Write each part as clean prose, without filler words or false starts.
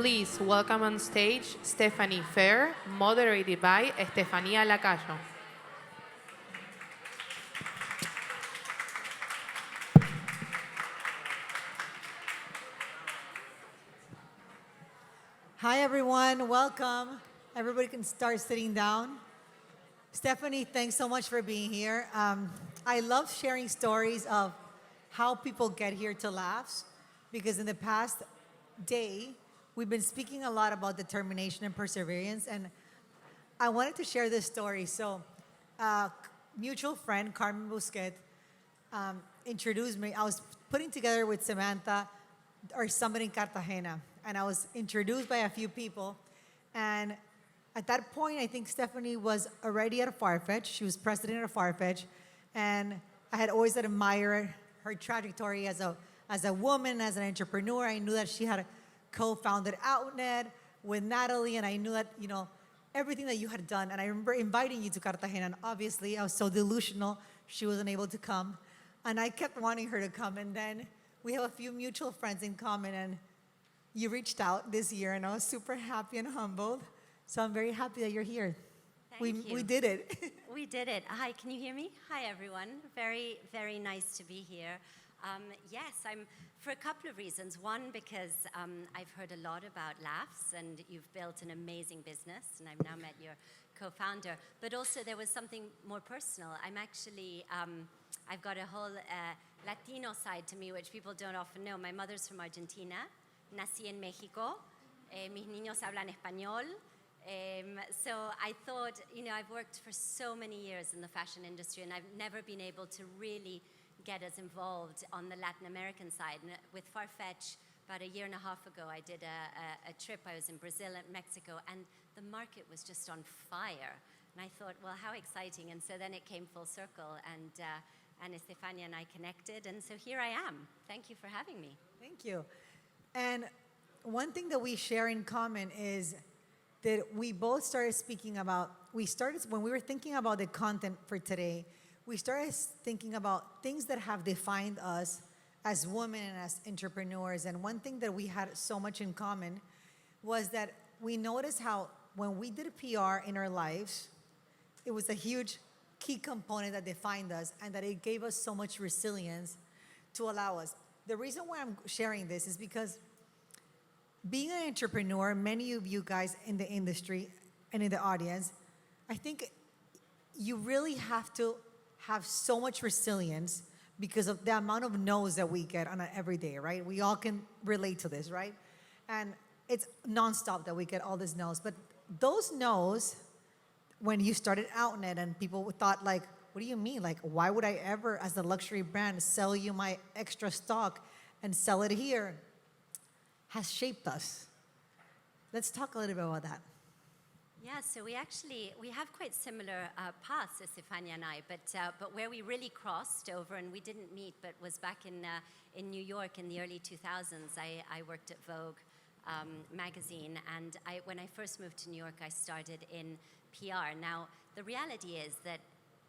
Please welcome on stage Stephanie Phair, moderated by Estefania Lacayo. Hi, everyone. Welcome. Everybody can start sitting down. Stephanie, thanks so much for being here. I love sharing stories of how people get here to LAFS because in the past day, we've been speaking a lot about determination and perseverance, and I wanted to share this story. So, mutual friend, Carmen Busquet, introduced me. I was putting together with Samantha our summit in Cartagena, and I was introduced by a few people. And at that point, I think Stephanie was already at Farfetch. She was president of Farfetch, and I had always admired her trajectory as a woman, as an entrepreneur. I knew that she had co-founded Outnet with Natalie, and I knew that everything that you had done. And I remember inviting you to Cartagena, and obviously I was so delusional she wasn't able to come, and I kept wanting her to come. And then we have a few mutual friends in common, and you reached out this year, and I was super happy and humbled. So I'm very happy that you're here. Thank you. We did it. We did it. Hi, can you hear me? Hi, everyone. Very, very nice to be here. Yes, I'm for a couple of reasons. One, because I've heard a lot about LAFS, and you've built an amazing business, and I've now met your co-founder. But also, there was something more personal. I'm actually, I've got a whole Latino side to me, which people don't often know. My mother's from Argentina. Nací en México. Mis niños hablan español. So I thought, I've worked for so many years in the fashion industry, and I've never been able to really get as involved on the Latin American side. And with Farfetch, about a year and a half ago, I did a trip. I was in Brazil and Mexico, and the market was just on fire. And I thought, well, how exciting. And so then it came full circle, and Estefania and I connected, and so here I am. Thank you for having me. Thank you. And one thing that we share in common is that we both started speaking about, when we were thinking about the content for today, we started thinking about things that have defined us as women and as entrepreneurs. And one thing that we had so much in common was that we noticed how when we did PR in our lives, it was a huge key component that defined us, and that it gave us so much resilience to allow us. The reason why I'm sharing this is because being an entrepreneur, many of you guys in the industry and in the audience, I think you really have to have so much resilience because of the amount of no's that we get on an everyday, right? We all can relate to this, right? And it's nonstop that we get all these no's. But those no's, when you started Outnet and people thought like, what do you mean? Like, why would I ever, as a luxury brand, sell you my extra stock and sell it here? Has shaped us. Let's talk a little bit about that. Yeah, so we have quite similar paths, Estefania and I, but where we really crossed over, and we didn't meet, but was back in New York in the early 2000s. I worked at Vogue magazine, and when I first moved to New York, I started in PR. Now, the reality is that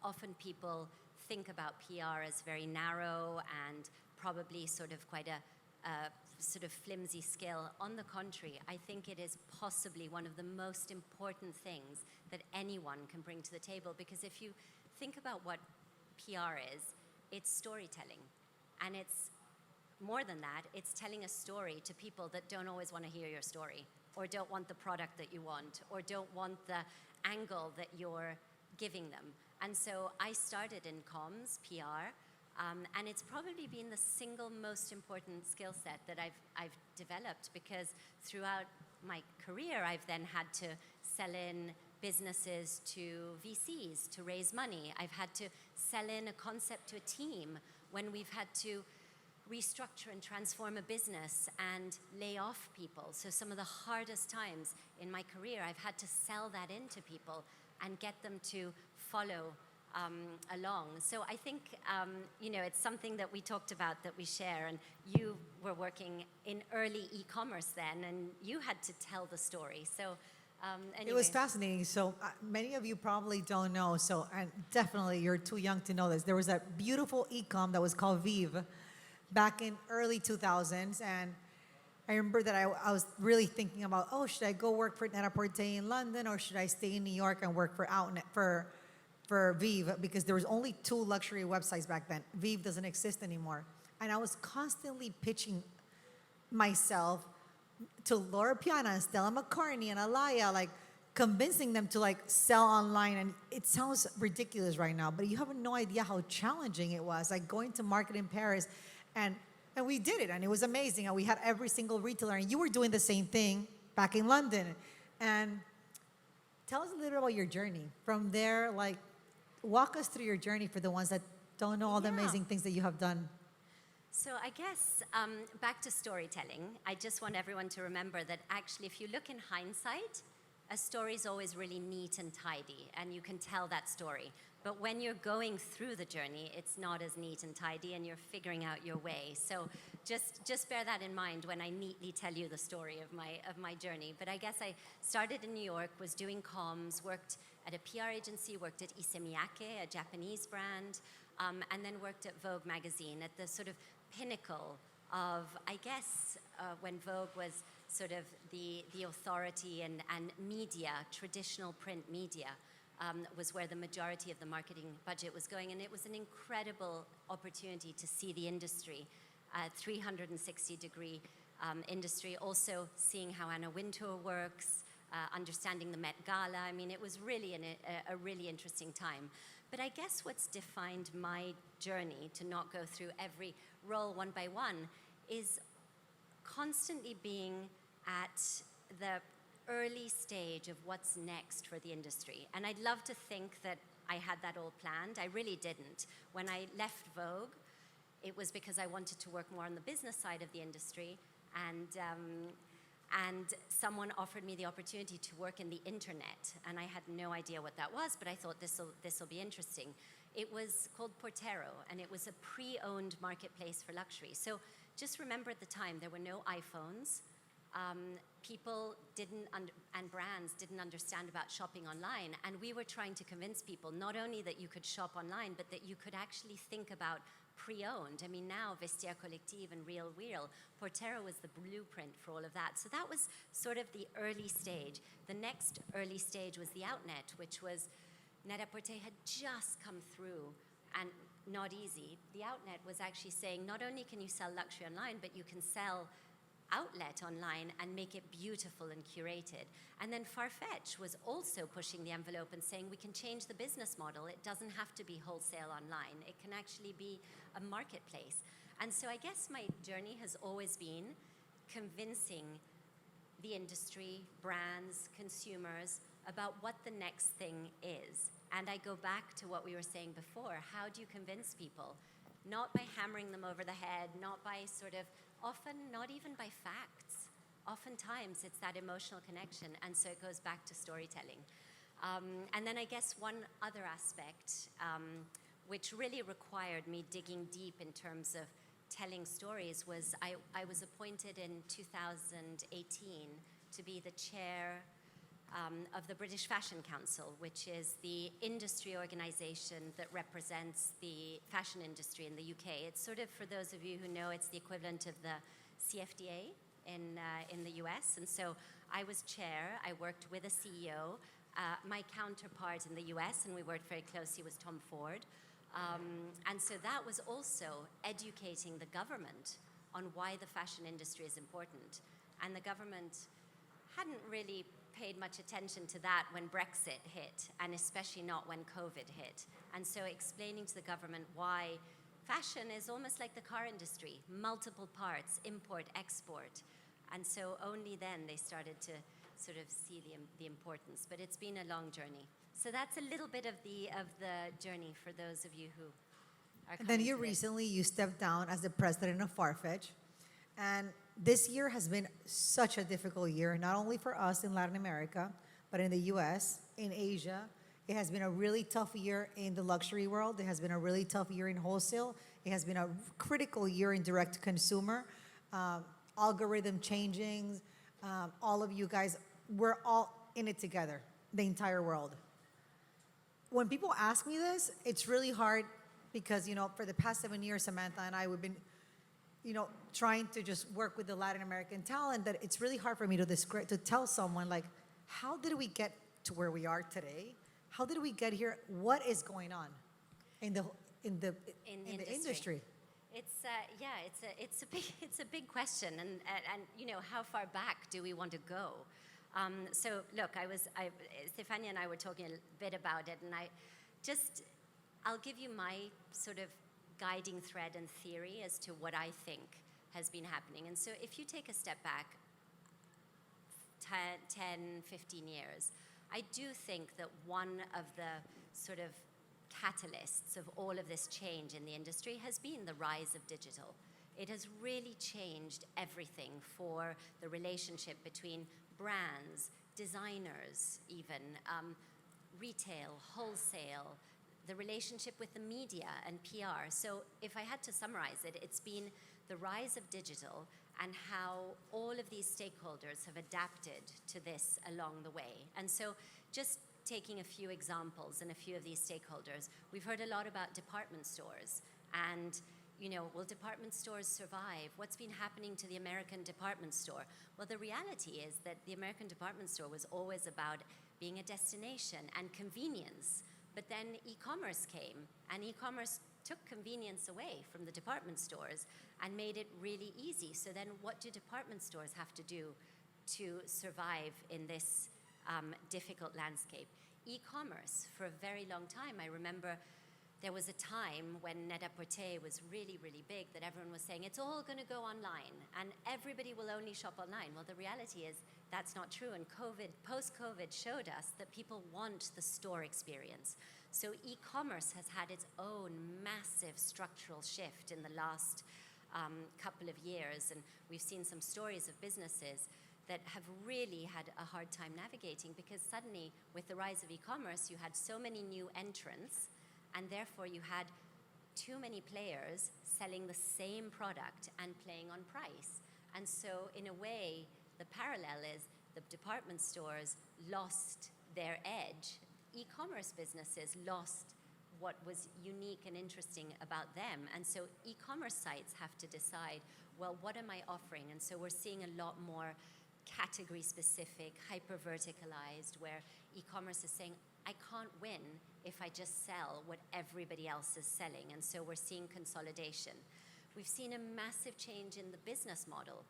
often people think about PR as very narrow and probably sort of quite a sort of flimsy skill. On the contrary, I think it is possibly one of the most important things that anyone can bring to the table, because if you think about what PR is, it's storytelling. And it's more than that, it's telling a story to people that don't always want to hear your story, or don't want the product that you want, or don't want the angle that you're giving them. And so I started in comms, PR, and it's probably been the single most important skill set that I've developed, because throughout my career, I've then had to sell in businesses to VCs to raise money. I've had to sell in a concept to a team when we've had to restructure and transform a business and lay off people. So some of the hardest times in my career, I've had to sell that into people and get them to follow along. So I think, it's something that we talked about, that we share, and you were working in early e-commerce then, and you had to tell the story. So anyway. It was fascinating. So many of you probably don't know, and definitely you're too young to know this. There was a beautiful e-com that was called Vive back in early 2000s, and I remember that I was really thinking about, oh, should I go work for Net-a-Porter in London or should I stay in New York and work for Outnet for Vive, because there was only 2 luxury websites back then. Vive doesn't exist anymore. And I was constantly pitching myself to Laura Piana and Stella McCartney and Alaya, like convincing them to like sell online. And it sounds ridiculous right now, but you have no idea how challenging it was. Like going to market in Paris, and we did it, and it was amazing. And we had every single retailer, and you were doing the same thing back in London. And tell us a little bit about your journey from there. Like, walk us through your journey for the ones that don't know all the amazing things that you have done. So I guess back to storytelling, I just want everyone to remember that actually if you look in hindsight, a story is always really neat and tidy, and you can tell that story. But when you're going through the journey, it's not as neat and tidy, and you're figuring out your way. So just bear that in mind when I neatly tell you the story of my journey. But I guess I started in New York, was doing comms, worked at a PR agency, worked at Issey Miyake, a Japanese brand, and then worked at Vogue magazine at the sort of pinnacle of, I guess, when Vogue was sort of the authority and media, traditional print media, was where the majority of the marketing budget was going. And it was an incredible opportunity to see the industry, 360-degree industry, also seeing how Anna Wintour works, understanding the Met Gala. I mean, it was really a really interesting time. But I guess what's defined my journey, to not go through every role one by one, is constantly being at the early stage of what's next for the industry. And I'd love to think that I had that all planned. I really didn't. When I left Vogue, it was because I wanted to work more on the business side of the industry, and someone offered me the opportunity to work in the internet, and I had no idea what that was, but I thought this'll be interesting. It was called Portero, and it was a pre-owned marketplace for luxury. So just remember at the time, there were no iPhones. People and brands didn't understand about shopping online, and we were trying to convince people not only that you could shop online, but that you could actually think about pre-owned. I mean, now Vestiaire Collective and Real Real, Portero was the blueprint for all of that. So that was sort of the early stage. The next early stage was the Outnet, which was Net-a-Porter had just come through, and not easy. The Outnet was actually saying, not only can you sell luxury online, but you can sell outlet online and make it beautiful and curated. And then Farfetch was also pushing the envelope and saying we can change the business model. It doesn't have to be wholesale online. It can actually be a marketplace. And so I guess my journey has always been convincing the industry, brands, consumers about what the next thing is. And I go back to what we were saying before. How do you convince people? Not by hammering them over the head, not by sort of, often not even by facts. Oftentimes it's that emotional connection, and so it goes back to storytelling. And then I guess one other aspect, which really required me digging deep in terms of telling stories, was I was appointed in 2018 to be the chair of the British Fashion Council, which is the industry organization that represents the fashion industry in the UK. It's sort of, for those of you who know, it's the equivalent of the CFDA in the US. And so I was chair. I worked with a CEO. My counterpart in the US, and we worked very closely, was Tom Ford. And so that was also educating the government on why the fashion industry is important. And the government hadn't really paid much attention to that when Brexit hit, and especially not when COVID hit. And so explaining to the government why fashion is almost like the car industry, multiple parts, import, export. And so only then they started to sort of see the importance. But it's been a long journey. So that's a little bit of the journey for those of you who are coming. And then you to this. recently, you stepped down as the president of Farfetch. And this year has been such a difficult year, not only for us in Latin America, but in the US, in Asia. It has been a really tough year in the luxury world. It has been a really tough year in wholesale. It has been a critical year in direct to consumer. Algorithm changing. All of you guys, we're all in it together, the entire world. When people ask me this, it's really hard because, you know, for the past 7 years, Samantha and I, we've been trying to just work with the Latin American talent, that it's really hard for me to tell someone, like, how did we get to where we are today? How did we get here? What is going on in the industry? It's a big question, and how far back do we want to go? So look, Estefania and I were talking a bit about it, and I'll give you my sort of guiding thread and theory as to what I think has been happening. And so if you take a step back 10, 15 years, I do think that one of the sort of catalysts of all of this change in the industry has been the rise of digital. It has really changed everything for the relationship between brands, designers even, retail, wholesale, the relationship with the media and PR. So if I had to summarize it, it's been the rise of digital and how all of these stakeholders have adapted to this along the way. And so just taking a few examples and a few of these stakeholders, we've heard a lot about department stores and will department stores survive? What's been happening to the American department store? Well, the reality is that the American department store was always about being a destination and convenience. But then e-commerce came, and e-commerce took convenience away from the department stores and made it really easy. So then what do department stores have to do to survive in this difficult landscape? E-commerce, for a very long time, I remember there was a time when Net-a-Porter was really, really big that everyone was saying, it's all going to go online and everybody will only shop online. Well, the reality is that's not true. And post-COVID showed us that people want the store experience. So e-commerce has had its own massive structural shift in the last couple of years. And we've seen some stories of businesses that have really had a hard time navigating because suddenly with the rise of e-commerce, you had so many new entrants and therefore you had too many players selling the same product and playing on price. And so in a way, the parallel is the department stores lost their edge. E-commerce businesses lost what was unique and interesting about them. And so e-commerce sites have to decide, well, what am I offering? And so we're seeing a lot more category specific, hyper verticalized, where e-commerce is saying, I can't win if I just sell what everybody else is selling. And so we're seeing consolidation. We've seen a massive change in the business model.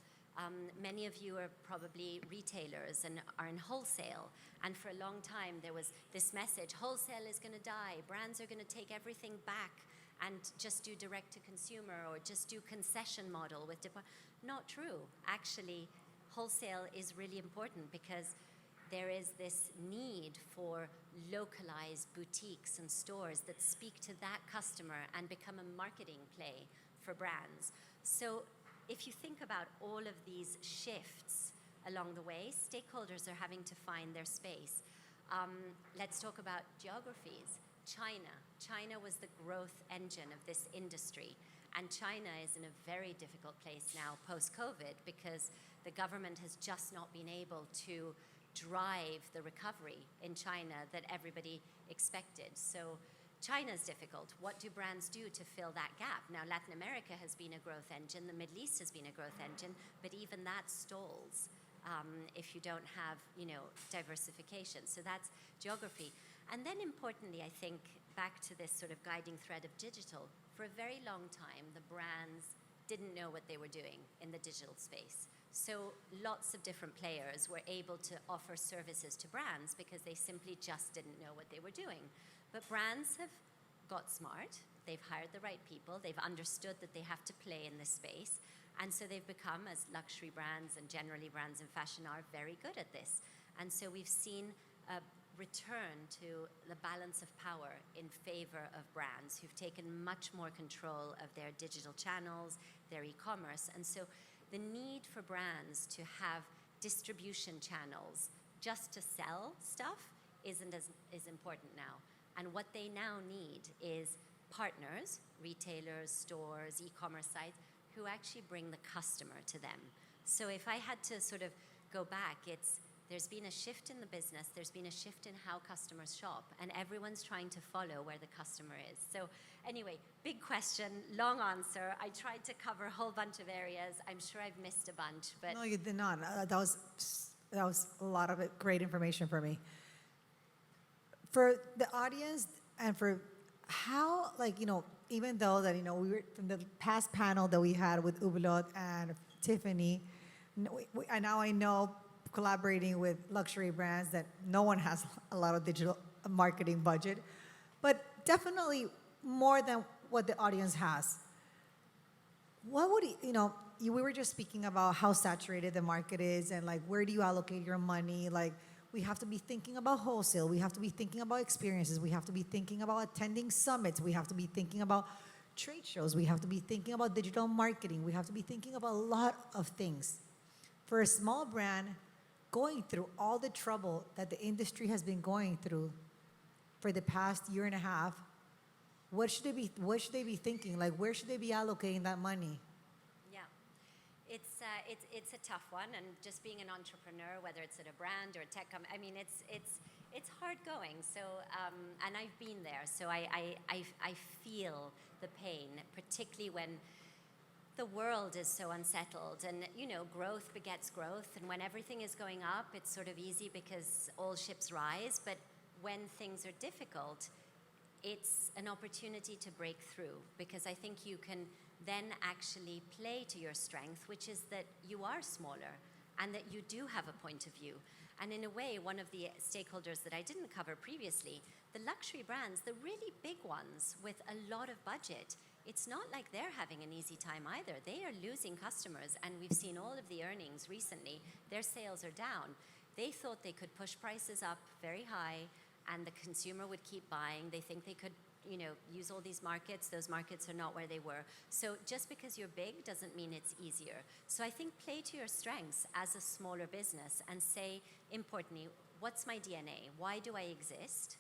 Many of you are probably retailers and are in wholesale. And for a long time, there was this message, wholesale is going to die. Brands are going to take everything back and just do direct to consumer or just do concession model with not true. Actually, wholesale is really important because there is this need for localized boutiques and stores that speak to that customer and become a marketing play for brands. So if you think about all of these shifts along the way, stakeholders are having to find their space. Let's talk about geographies. China was the growth engine of this industry. And China is in a very difficult place now post-COVID because the government has just not been able to drive the recovery in China that everybody expected. So China's difficult. What do brands do to fill that gap? Now, Latin America has been a growth engine. The Middle East has been a growth engine, but even that stalls if you don't have, diversification. So that's geography. And then importantly, I think, back to this sort of guiding thread of digital, for a very long time, the brands didn't know what they were doing in the digital space. So lots of different players were able to offer services to brands because they simply just didn't know what they were doing. But brands have got smart, they've hired the right people, they've understood that they have to play in this space, and so they've become, as luxury brands and generally brands in fashion are, very good at this. And so we've seen a return to the balance of power in favor of brands who've taken much more control of their digital channels, their e-commerce, and so the need for brands to have distribution channels just to sell stuff isn't as important now. And what they now need is partners, retailers, stores, e-commerce sites, who actually bring the customer to them. So if I had to sort of go back, There's been a shift in the business, there's been a shift in how customers shop, and everyone's trying to follow where the customer is. So anyway, big question, long answer. I tried to cover a whole bunch of areas. I'm sure I've missed a bunch, but No, you did not. That was a lot of it, great information for me. For the audience and for how, like, even though that, we were from the past panel that we had with Ubelot and Tiffany, and now I know collaborating with luxury brands that no one has a lot of digital marketing budget, but definitely more than what the audience has. What would we were just speaking about how saturated the market is and like where do you allocate your money? Like we have to be thinking about wholesale, we have to be thinking about experiences, we have to be thinking about attending summits, we have to be thinking about trade shows, we have to be thinking about digital marketing, we have to be thinking about a lot of things. For a small brand, going through all the trouble that the industry has been going through for the past year and a half, what should they be thinking? Like, where should they be allocating that money? yeah. It's a tough one, and just being an entrepreneur, whether it's at a brand or a tech company, I mean, it's hard going. So, and I've been there, so I feel the pain, particularly when the world is so unsettled, and growth begets growth, and when everything is going up, it's sort of easy because all ships rise, but when things are difficult, it's an opportunity to break through, because I think you can then actually play to your strength, which is that you are smaller and that you do have a point of view. And in a way, one of the stakeholders that I didn't cover previously, the luxury brands, the really big ones with a lot of budget, it's not like they're having an easy time either. They are losing customers, and we've seen all of the earnings recently. Their sales are down. They thought they could push prices up very high, and the consumer would keep buying. They think they could, use all these markets. Those markets are not where they were. So just because you're big doesn't mean it's easier. So I think play to your strengths as a smaller business and say, importantly, what's my DNA? Why do I exist?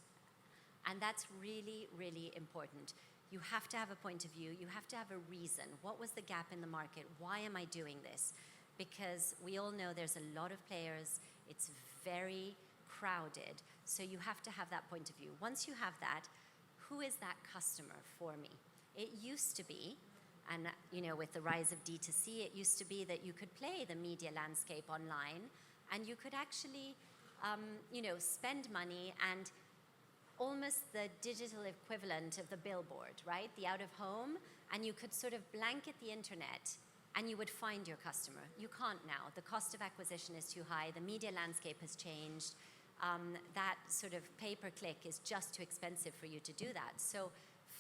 And that's really, really important. You have to have a point of view. You have to have a reason. What was the gap in the market? Why am I doing this? Because we all know there's a lot of players. It's very crowded. So you have to have that point of view. Once you have that, who is that customer for me? It used to be, and with the rise of D2C, it used to be that you could play the media landscape online, and you could actually, spend money and almost the digital equivalent of the billboard, right? The out of home, and you could sort of blanket the internet and you would find your customer. You can't now. The cost of acquisition is too high. The media landscape has changed. That sort of pay-per-click is just too expensive for you to do that. So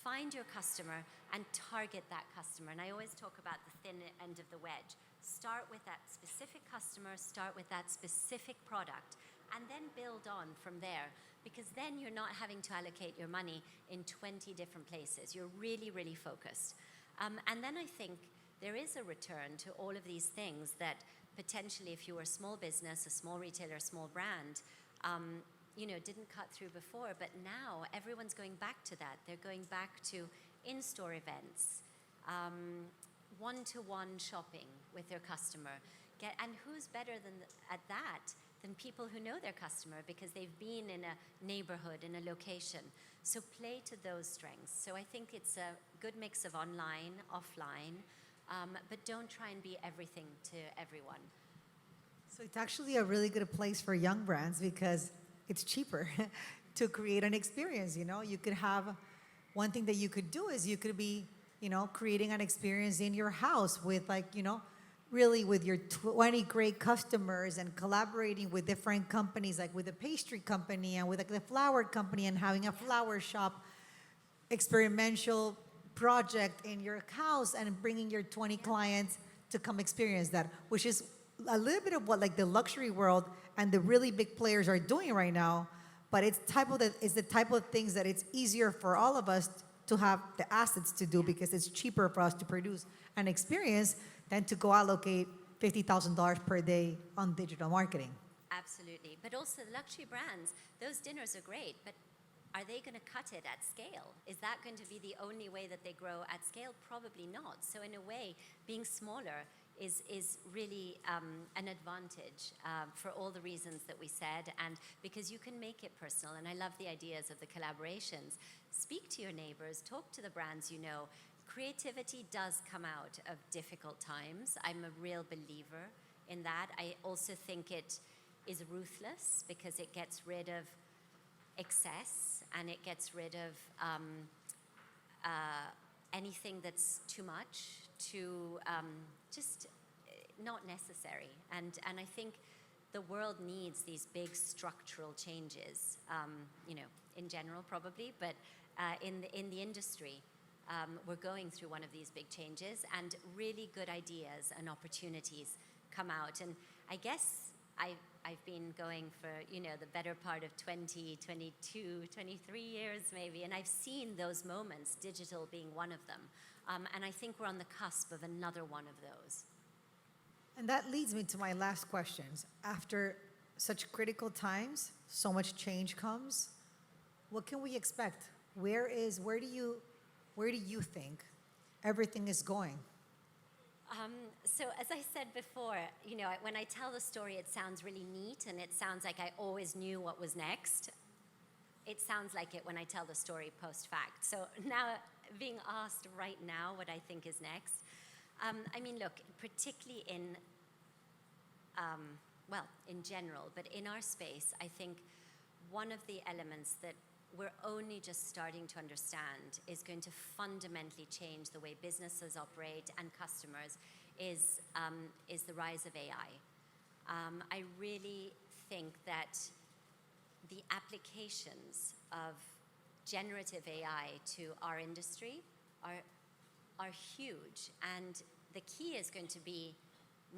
find your customer and target that customer. And I always talk about the thin end of the wedge. Start with that specific customer, start with that specific product, and then build on from there. Because then you're not having to allocate your money in 20 different places. You're really, really focused. And then I think there is a return to all of these things that potentially if you were a small business, a small retailer, a small brand, didn't cut through before. But now everyone's going back to that. They're going back to in-store events, one-to-one shopping with their customer. And who's better at that than people who know their customer because they've been in a neighborhood, in a location. So play to those strengths. So I think it's a good mix of online, offline, but don't try and be everything to everyone. So it's actually a really good place for young brands because it's cheaper to create an experience. You could have, one thing that you could do is you could be, creating an experience in your house with really with your 20 great customers and collaborating with different companies, like with a pastry company and with the flower company and having a flower shop experiential project in your house and bringing your 20 clients to come experience that, which is a little bit of what the luxury world and the really big players are doing right now. But it's the type of things that it's easier for all of us to have the assets to do because it's cheaper for us to produce an experience than to go allocate $50,000 per day on digital marketing. Absolutely. But also the luxury brands, those dinners are great, but are they going to cut it at scale? Is that going to be the only way that they grow at scale? Probably not. So in a way, being smaller is really an advantage for all the reasons that we said, and because you can make it personal. And I love the ideas of the collaborations. Speak to your neighbors, talk to the brands you know. Creativity does come out of difficult times. I'm a real believer in that. I also think it is ruthless because it gets rid of excess and it gets rid of anything that's too much, just not necessary. And I think the world needs these big structural changes, in general probably, but in the industry. We're going through one of these big changes, and really good ideas and opportunities come out. And I guess I've been going for, the better part of 20, 22, 23 years maybe, and I've seen those moments, digital being one of them. And I think we're on the cusp of another one of those. And that leads me to my last questions. After such critical times, so much change comes, what can we expect? Where do you think everything is going? So as I said before, when I tell the story, it sounds really neat and it sounds like I always knew what was next. It sounds like it when I tell the story post-fact. So now, being asked right now what I think is next, look, particularly in general, but in our space, I think one of the elements that we're only just starting to understand is going to fundamentally change the way businesses operate and customers is the rise of AI. I really think that the applications of generative AI to our industry are huge, and the key is going to be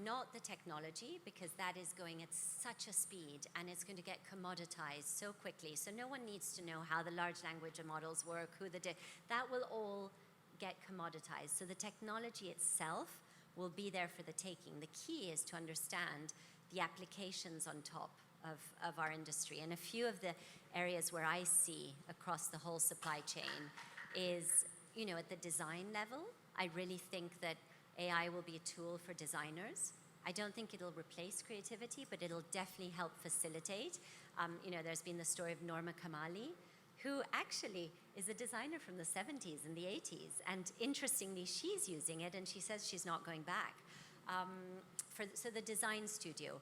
not the technology, because that is going at such a speed and it's going to get commoditized so quickly. So no one needs to know how the large language models work, that will all get commoditized. So the technology itself will be there for the taking. The key is to understand the applications on top of our industry. And a few of the areas where I see across the whole supply chain is, at the design level, I really think that AI will be a tool for designers. I don't think it'll replace creativity, but it'll definitely help facilitate. There's been the story of Norma Kamali, who actually is a designer from the 70s and the 80s. And interestingly, she's using it, and she says she's not going back. So the design studio.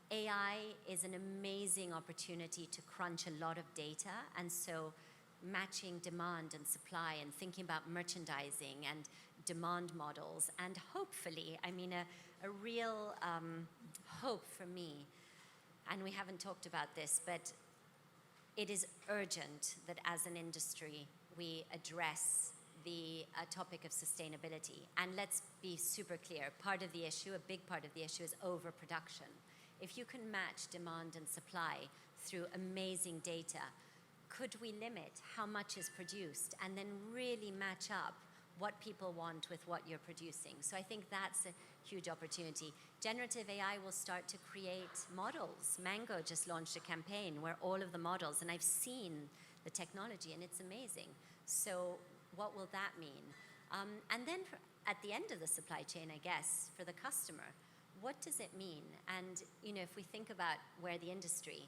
AI is an amazing opportunity to crunch a lot of data, and so matching demand and supply and thinking about merchandising and demand models, and hopefully, a real hope for me, and we haven't talked about this, but it is urgent that as an industry we address the topic of sustainability. And let's be super clear, a big part of the issue is overproduction. If you can match demand and supply through amazing data, could we limit how much is produced and then really match up what people want with what you're producing? So I think that's a huge opportunity. Generative AI will start to create models. Mango just launched a campaign where all of the models, and I've seen the technology and it's amazing. So what will that mean? And then at the end of the supply chain, I guess, for the customer, what does it mean? And if we think about where the industry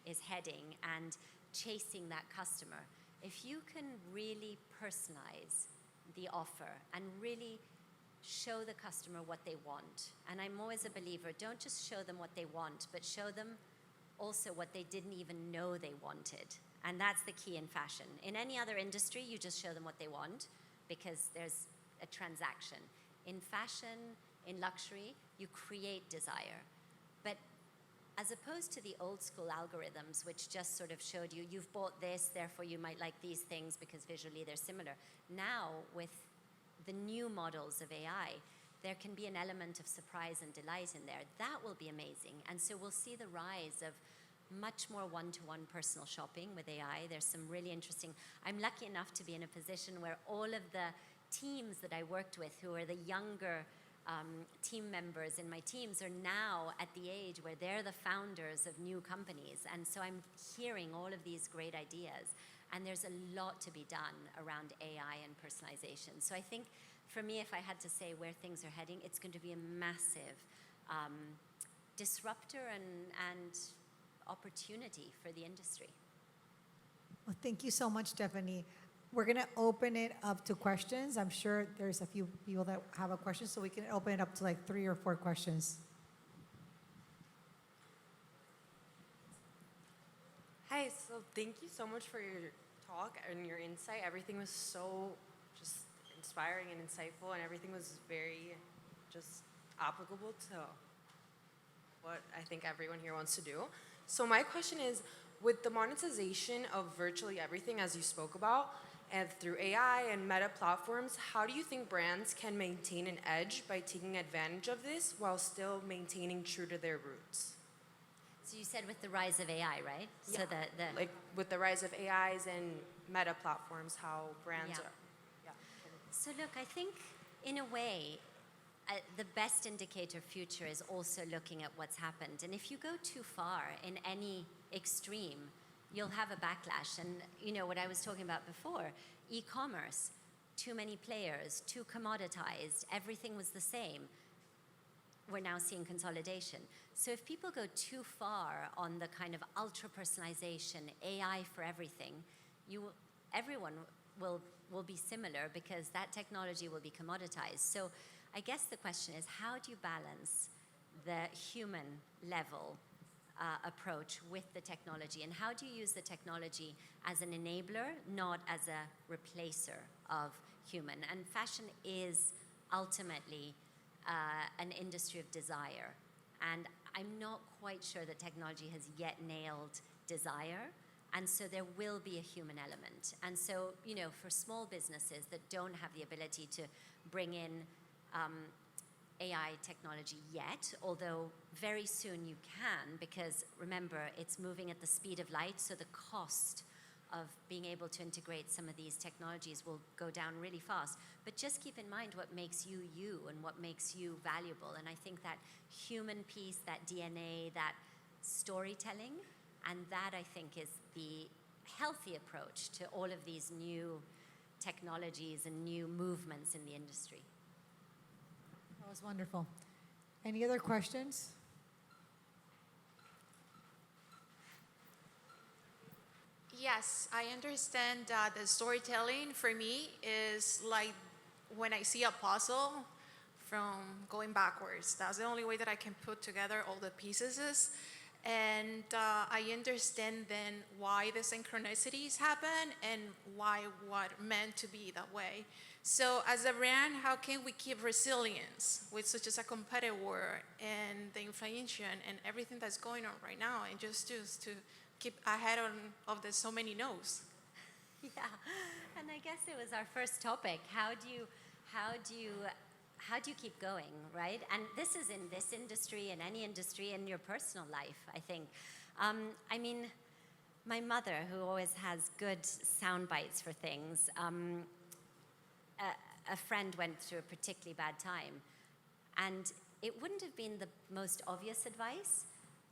is heading and chasing that customer, if you can really personalize the offer and really show the customer what they want. And I'm always a believer, don't just show them what they want, but show them also what they didn't even know they wanted. And that's the key in fashion. In any other industry, you just show them what they want because there's a transaction. In fashion, in luxury, you create desire. But as opposed to the old school algorithms, which just sort of showed you, you've bought this, therefore you might like these things because visually they're similar. Now, with the new models of AI, there can be an element of surprise and delight in there. That will be amazing. And so we'll see the rise of much more one-to-one personal shopping with AI. There's some really interesting, I'm lucky enough to be in a position where all of the teams that I worked with, who are the younger team members in my teams, are now at the age where they're the founders of new companies. And so I'm hearing all of these great ideas. And there's a lot to be done around AI and personalization. So I think for me, if I had to say where things are heading, it's going to be a massive disruptor and opportunity for the industry. Well, thank you so much, Stephanie. We're going to open it up to questions. I'm sure there's a few people that have a question, so we can open it up to like 3 or 4 questions. Hi, so thank you so much for your talk and your insight. Everything was so just inspiring and insightful, and everything was very just applicable to what I think everyone here wants to do. So my question is, with the monetization of virtually everything, as you spoke about, and through AI and meta platforms, how do you think brands can maintain an edge by taking advantage of this while still maintaining true to their roots? So you said with the rise of AI, right? Yeah. So the Like with the rise of AIs and meta platforms, how brands Yeah. are. Yeah. So look, I think in a way, the best indicator of future is also looking at what's happened. And if you go too far in any extreme, you'll have a backlash. And you know what I was talking about before, e-commerce, too many players, too commoditized, everything was the same. We're now seeing consolidation. So if people go too far on the kind of ultra personalization, AI for everything, everyone will be similar because that technology will be commoditized. So I guess the question is, how do you balance the human level approach with the technology, and how do you use the technology as an enabler, not as a replacer of human? And fashion is ultimately an industry of desire, and I'm not quite sure that technology has yet nailed desire, and so there will be a human element. And so, you know, for small businesses that don't have the ability to bring in AI technology yet, although very soon you can, because remember, it's moving at the speed of light, so the cost of being able to integrate some of these technologies will go down really fast. But just keep in mind what makes you you and what makes you valuable. And I think that human piece, that DNA, that storytelling, and that I think is the healthy approach to all of these new technologies and new movements in the industry. That was wonderful. Any other questions? Yes, I understand that the storytelling for me is like when I see a puzzle from going backwards. That's the only way that I can put together all the pieces. And I understand then why the synchronicities happen and why what meant to be that way. So as a brand, how can we keep resilience with such as a competitive war and the inflation and everything that's going on right now, and just to keep ahead of the so many no's? Yeah, and I guess it was our first topic. How do you keep going, right? And this is in this industry, in any industry, in your personal life, I think. I mean, my mother, who always has good sound bites for things, a friend went through a particularly bad time, and it wouldn't have been the most obvious advice,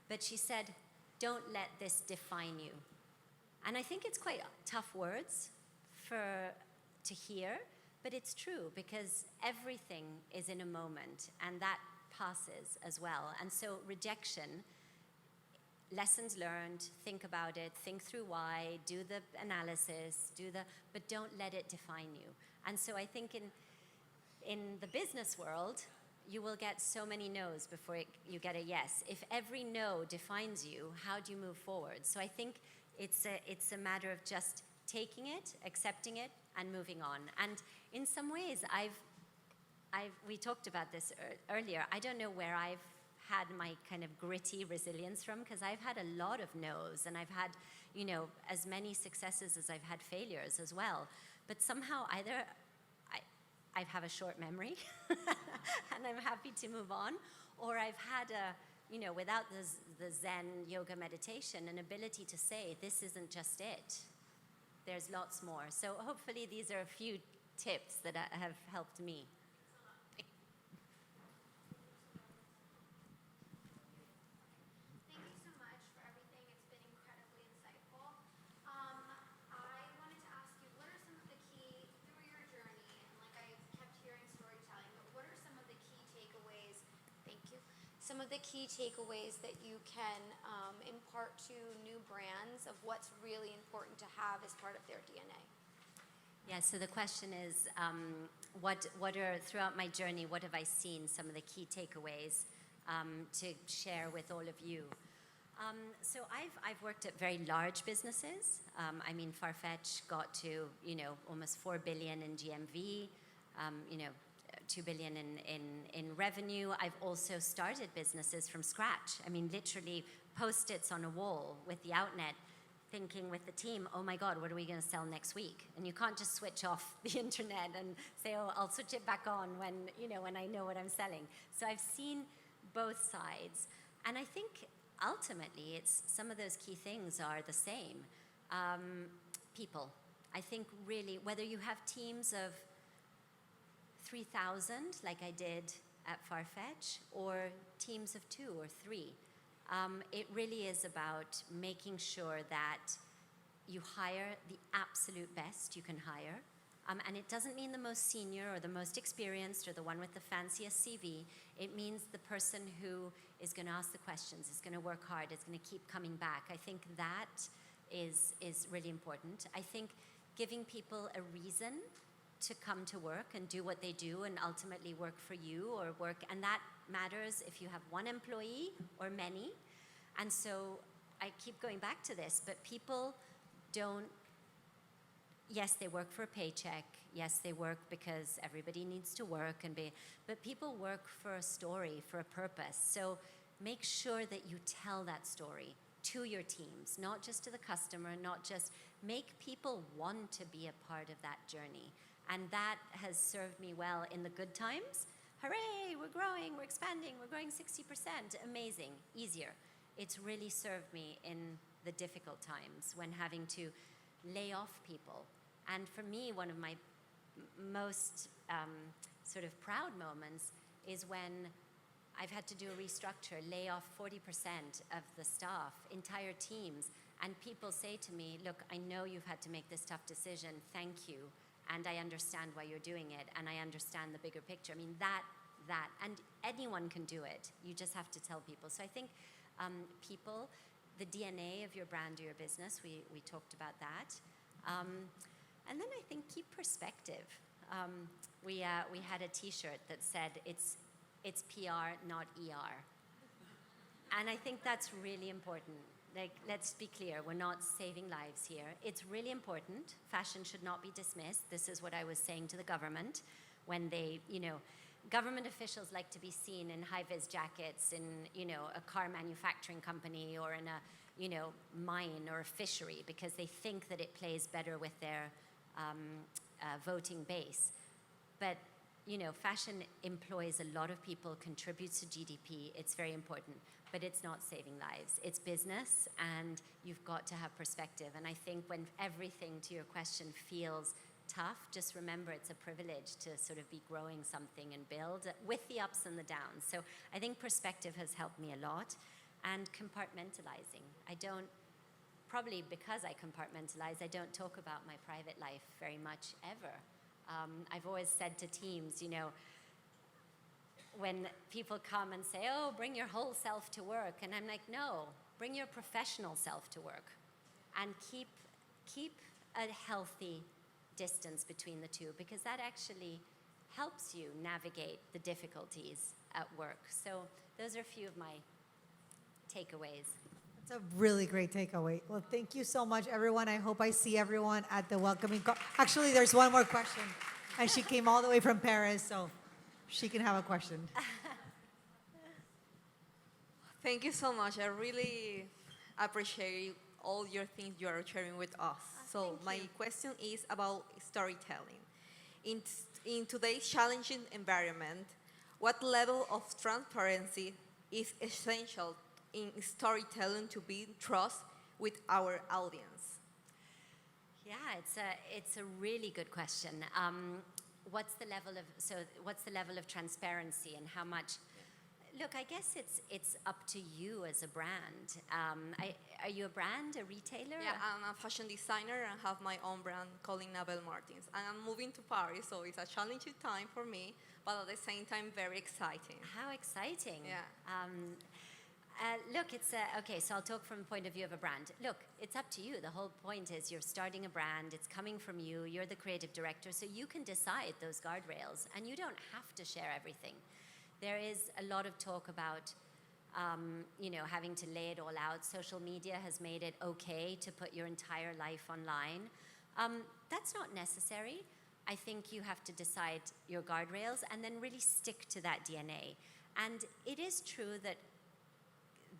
but she said, "Don't let this define you." And I think it's quite tough words to hear, but it's true, because everything is in a moment, and that passes as well. And so rejection, lessons learned, think about it, think through why, do the analysis, but don't let it define you. And so I think in the business world, you will get so many no's before you get a yes. If every no defines you, how do you move forward? So I think it's a matter of just taking it, accepting it, and moving on. And in some ways, we talked about this earlier. I don't know where I've had my kind of gritty resilience from, because I've had a lot of no's, and I've had, you know, as many successes as I've had failures as well. But somehow either I have a short memory and I'm happy to move on, or I've had without the Zen yoga meditation, an ability to say, this isn't just it. There's lots more. So hopefully these are a few tips that have helped me. Thank you so much for everything. It's been incredibly insightful. I wanted to ask you, what are some of the key, through your journey, and like I kept hearing of the key takeaways that you can impart to new brands of what's really important to have as part of their DNA? Yeah, so the question is, what are, throughout my journey, what have I seen, some of the key takeaways to share with all of you? So I've worked at very large businesses. I mean, Farfetch got to, almost 4 billion in GMV, 2 billion in revenue. I've also started businesses from scratch. I mean, literally Post-its on a wall with the outnet, thinking with the team, oh my God, what are we going to sell next week? And you can't just switch off the internet and say, oh, I'll switch it back on when I know what I'm selling. So I've seen both sides. And I think ultimately it's some of those key things are the same. People. I think really, whether you have teams of 3,000 like I did at Farfetch or teams of 2 or 3, it really is about making sure that you hire the absolute best you can hire. And it doesn't mean the most senior or the most experienced or the one with the fanciest CV. It means the person who is going to ask the questions, is going to work hard, is going to keep coming back. I think that is really important. I think giving people a reason to come to work and do what they do and ultimately work for you or work, and that matters if you have one employee or many. And so I keep going back to this, but people don't, yes, they work for a paycheck. Yes, they work because everybody needs to work but people work for a story, for a purpose. So make sure that you tell that story to your teams, not just to the customer, not just make people want to be a part of that journey. And that has served me well in the good times. Hooray, we're growing, we're expanding, we're growing 60%. Amazing, easier. It's really served me in the difficult times when having to lay off people. And for me, one of my most sort of proud moments is when I've had to do a restructure, lay off 40% of the staff, entire teams, and people say to me, look, I know you've had to make this tough decision, thank you, and I understand why you're doing it, and I understand the bigger picture. I mean, that, and anyone can do it. You just have to tell people. So I think people, the DNA of your brand or your business, we talked about that. And then I think keep perspective. We had a T-shirt that said, it's PR, not ER. And I think that's really important. Like, let's be clear, we're not saving lives here. It's really important. Fashion should not be dismissed. This is what I was saying to the government when they, government officials like to be seen in high-vis jackets in, a car manufacturing company or in a, mine or a fishery because they think that it plays better with their voting base. But, fashion employs a lot of people, contributes to GDP. It's very important, but it's not saving lives. It's business, and you've got to have perspective. And I think when everything, to your question, feels tough, just remember it's a privilege to sort of be growing something and build with the ups and the downs. So I think perspective has helped me a lot. And compartmentalizing. Probably because I compartmentalize, I don't talk about my private life very much ever. I've always said to teams, when people come and say, oh, bring your whole self to work, and I'm like, no, bring your professional self to work. And keep a healthy distance between the two, because that actually helps you navigate the difficulties at work. So those are a few of my takeaways. It's a really great takeaway. Well, thank you so much, everyone. I hope I see everyone at the welcoming. Actually, there's one more question. And she came all the way from Paris, so she can have a question. Thank you so much. I really appreciate all your things you are sharing with us. So my question is about storytelling. In today's challenging environment, what level of transparency is essential in storytelling to build trust with our audience? Yeah, it's a really good question. What's the level of transparency, and how much? Look, I guess it's up to you as a brand. Are you a brand, a retailer? Yeah, I'm a fashion designer and have my own brand called Nabel Martins. And I'm moving to Paris, so it's a challenging time for me, but at the same time, very exciting. How exciting. Yeah. Look, okay, so I'll talk from the point of view of a brand. Look, it's up to you. The whole point is you're starting a brand, it's coming from you, you're the creative director, so you can decide those guardrails, and you don't have to share everything. There is a lot of talk about, having to lay it all out. Social media has made it okay to put your entire life online. That's not necessary. I think you have to decide your guardrails and then really stick to that DNA. And it is true that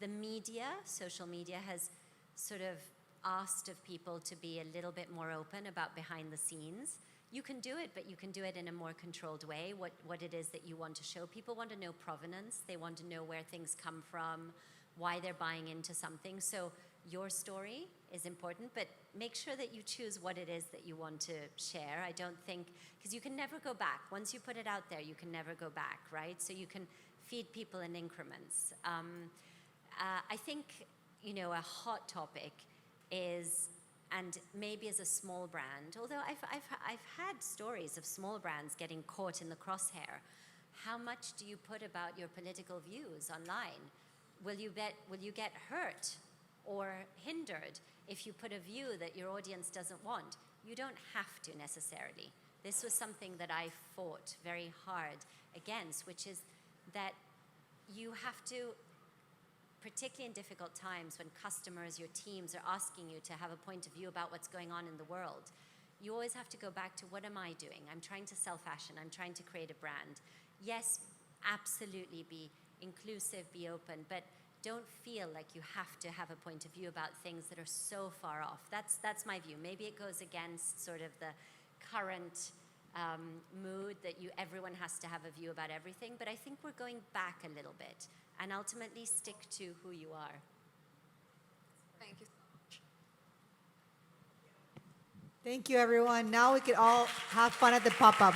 the media, social media, has sort of asked of people to be a little bit more open about behind the scenes. You can do it, but you can do it in a more controlled way, what it is that you want to show. People want to know provenance. They want to know where things come from, why they're buying into something. So your story is important, but make sure that you choose what it is that you want to share. I don't think, because you can never go back. Once you put it out there, you can never go back, right? So you can feed people in increments. I think, a hot topic is, and maybe as a small brand, although I've had stories of small brands getting caught in the crosshair. How much do you put about your political views online? Will you get hurt or hindered if you put a view that your audience doesn't want? You don't have to necessarily. This was something that I fought very hard against, which is that you have to, particularly in difficult times when customers, your teams are asking you to have a point of view about what's going on in the world, you always have to go back to, what am I doing? I'm trying to sell fashion. I'm trying to create a brand. Yes, absolutely be inclusive, be open, but don't feel like you have to have a point of view about things that are so far off. That's my view. Maybe it goes against sort of the current mood that everyone has to have a view about everything, but I think we're going back a little bit and ultimately stick to who you are. Thank you so much. Thank you, everyone. Now we can all have fun at the pop-up.